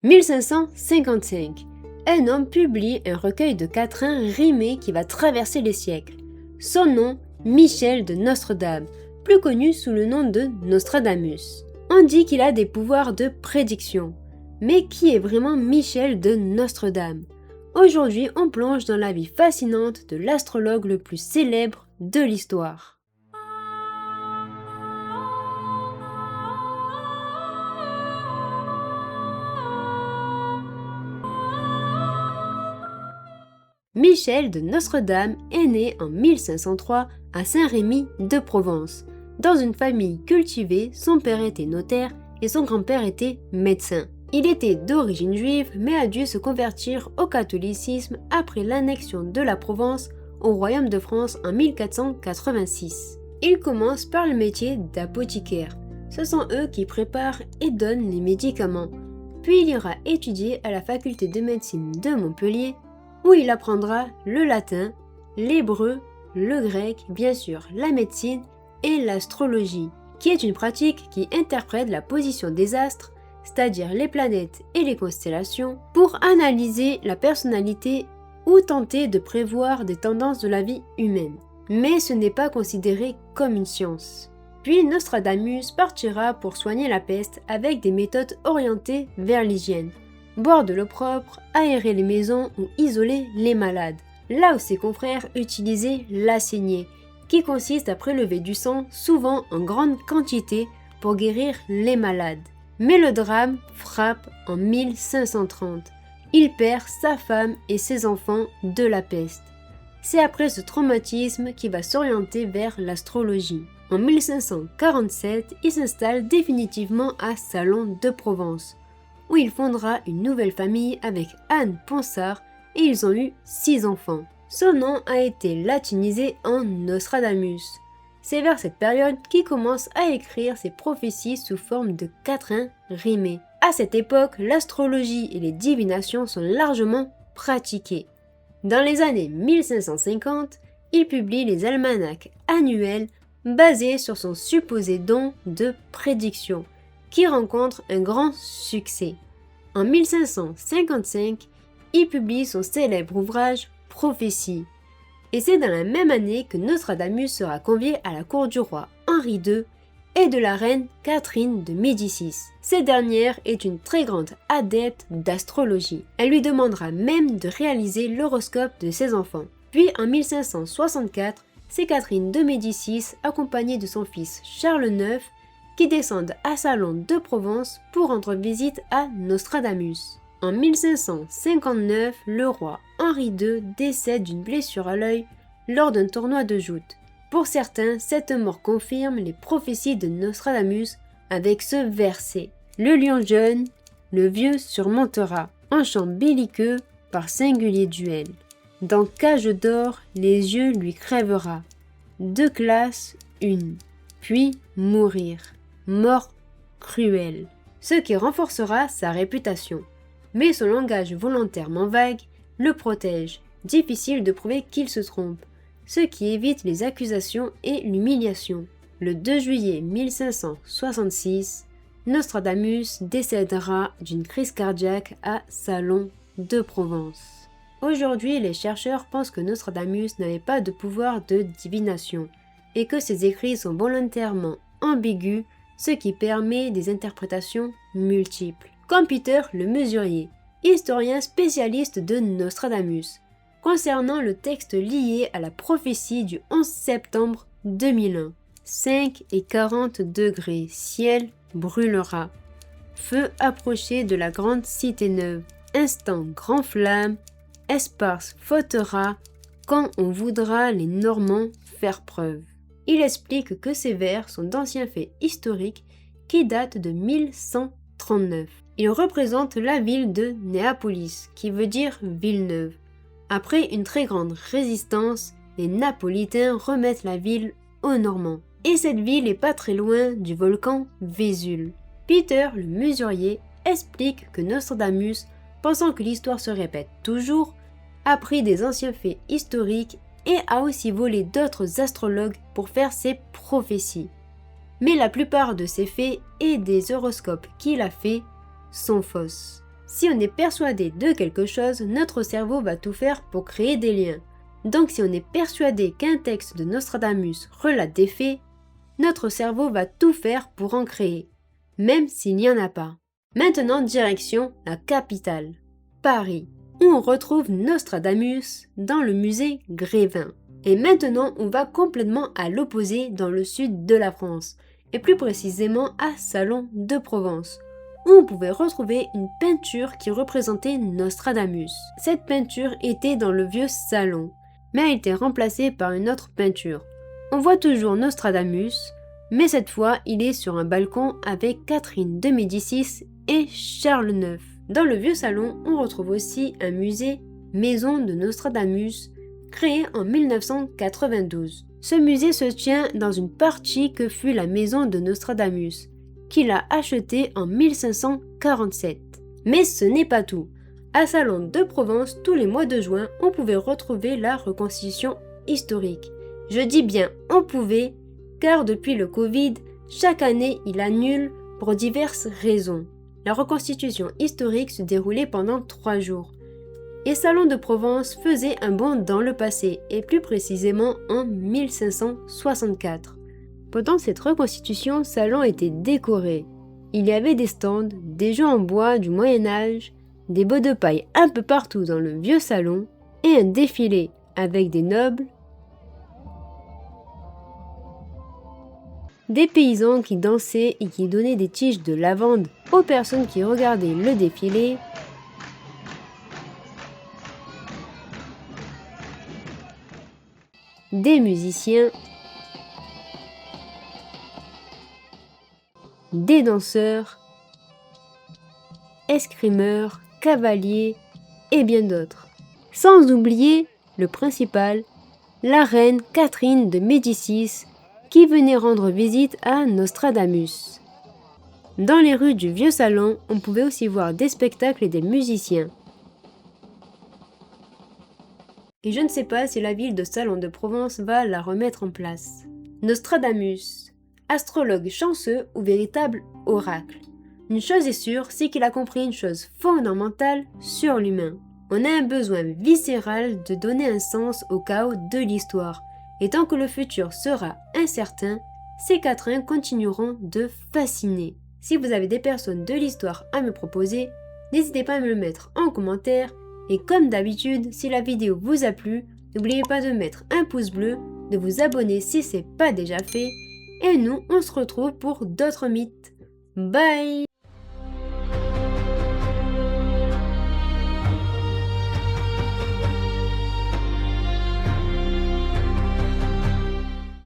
1555. Un homme publie un recueil de quatrains rimés qui va traverser les siècles. Son nom, Michel de Nostredame, plus connu sous le nom de Nostradamus. On dit qu'il a des pouvoirs de prédiction. Mais qui est vraiment Michel de Nostredame? Aujourd'hui, on plonge dans la vie fascinante de l'astrologue le plus célèbre de l'histoire. Michel de Nostredame est né en 1503 à Saint-Rémy de Provence. Dans une famille cultivée, son père était notaire et son grand-père était médecin. Il était d'origine juive mais a dû se convertir au catholicisme après l'annexion de la Provence au royaume de France en 1486. Il commence par le métier d'apothicaire. Ce sont eux qui préparent et donnent les médicaments. Puis il ira étudier à la faculté de médecine de Montpellier où il apprendra le latin, l'hébreu, le grec, bien sûr la médecine et l'astrologie, qui est une pratique qui interprète la position des astres, c'est-à-dire les planètes et les constellations, pour analyser la personnalité ou tenter de prévoir des tendances de la vie humaine. Mais ce n'est pas considéré comme une science. Puis Nostradamus partira pour soigner la peste avec des méthodes orientées vers l'hygiène. Boire de l'eau propre, aérer les maisons ou isoler les malades. Là où ses confrères utilisaient la saignée, qui consiste à prélever du sang, souvent en grande quantité, pour guérir les malades. Mais le drame frappe en 1530. Il perd sa femme et ses enfants de la peste. C'est après ce traumatisme qu'il va s'orienter vers l'astrologie. En 1547, il s'installe définitivement à Salon de Provence, où il fondera une nouvelle famille avec Anne Ponsard et ils ont eu 6 enfants. Son nom a été latinisé en Nostradamus. C'est vers cette période qu'il commence à écrire ses prophéties sous forme de quatrains rimés. À cette époque, l'astrologie et les divinations sont largement pratiquées. Dans les années 1550, il publie les almanachs annuels basés sur son supposé don de prédiction, qui rencontre un grand succès. En 1555, il publie son célèbre ouvrage Prophéties. Et c'est dans la même année que Nostradamus sera convié à la cour du roi Henri II et de la reine Catherine de Médicis. Cette dernière est une très grande adepte d'astrologie. Elle lui demandera même de réaliser l'horoscope de ses enfants. Puis en 1564, c'est Catherine de Médicis, accompagnée de son fils Charles IX, qui descendent à Salon de Provence pour rendre visite à Nostradamus. En 1559, le roi Henri II décède d'une blessure à l'œil lors d'un tournoi de joute. Pour certains, cette mort confirme les prophéties de Nostradamus avec ce verset. Le lion jeune, le vieux surmontera, en chant belliqueux par singulier duel. Dans cage d'or, les yeux lui crèvera. 2 classes, 1, puis mourir. Mort cruelle, ce qui renforcera sa réputation. Mais son langage volontairement vague le protège, difficile de prouver qu'il se trompe, ce qui évite les accusations et l'humiliation. Le 2 juillet 1566, Nostradamus décédera d'une crise cardiaque à Salon de Provence. Aujourd'hui, les chercheurs pensent que Nostradamus n'avait pas de pouvoir de divination et que ses écrits sont volontairement ambigus, ce qui permet des interprétations multiples. Comme Peter le Mesurier, historien spécialiste de Nostradamus, concernant le texte lié à la prophétie du 11 septembre 2001. 5 et 40 degrés, ciel brûlera. Feu approché de la grande cité neuve, instant grand flamme, esparce fautera, quand on voudra les Normands faire preuve. Il explique que ces vers sont d'anciens faits historiques qui datent de 1139. Il représente la ville de Néapolis, qui veut dire ville neuve. Après une très grande résistance, les Napolitains remettent la ville aux Normands. Et cette ville est pas très loin du volcan Vésul. Peter le Mesurier explique que Nostradamus, pensant que l'histoire se répète toujours, a pris des anciens faits historiques et a aussi volé d'autres astrologues pour faire ses prophéties. Mais la plupart de ces faits et des horoscopes qu'il a faits sont fausses. Si on est persuadé de quelque chose, notre cerveau va tout faire pour créer des liens. Donc si on est persuadé qu'un texte de Nostradamus relate des faits, notre cerveau va tout faire pour en créer, même s'il n'y en a pas. Maintenant, direction la capitale, Paris, où on retrouve Nostradamus dans le musée Grévin. Et maintenant, on va complètement à l'opposé dans le sud de la France, et plus précisément à Salon de Provence, où on pouvait retrouver une peinture qui représentait Nostradamus. Cette peinture était dans le vieux salon, mais a été remplacée par une autre peinture. On voit toujours Nostradamus, mais cette fois il est sur un balcon avec Catherine de Médicis et Charles IX. Dans le vieux salon, on retrouve aussi un musée Maison de Nostradamus, créé en 1992. Ce musée se tient dans une partie que fut la maison de Nostradamus, qu'il a achetée en 1547. Mais ce n'est pas tout. À Salon de Provence, tous les mois de juin, on pouvait retrouver la reconstitution historique. Je dis bien on pouvait, car depuis le Covid, chaque année il annule pour diverses raisons. La reconstitution historique se déroulait pendant 3 jours. Et Salon de Provence faisait un bond dans le passé, et plus précisément en 1564. Pendant cette reconstitution, Salon était décoré. Il y avait des stands, des jeux en bois du Moyen-Âge, des baux de paille un peu partout dans le vieux salon, et un défilé avec des nobles, des paysans qui dansaient et qui donnaient des tiges de lavande aux personnes qui regardaient le défilé, des musiciens, des danseurs, escrimeurs, cavaliers et bien d'autres. Sans oublier le principal, la reine Catherine de Médicis qui venait rendre visite à Nostradamus. Dans les rues du vieux salon, on pouvait aussi voir des spectacles et des musiciens. Et je ne sais pas si la ville de Salon de Provence va la remettre en place. Nostradamus, astrologue chanceux ou véritable oracle. Une chose est sûre, c'est qu'il a compris une chose fondamentale sur l'humain. On a un besoin viscéral de donner un sens au chaos de l'histoire. Et tant que le futur sera incertain, ces quatrains continueront de fasciner. Si vous avez des personnes de l'histoire à me proposer, n'hésitez pas à me le mettre en commentaire. Et comme d'habitude, si la vidéo vous a plu, n'oubliez pas de mettre un pouce bleu, de vous abonner si ce n'est pas déjà fait. Et nous, on se retrouve pour d'autres mythes. Bye!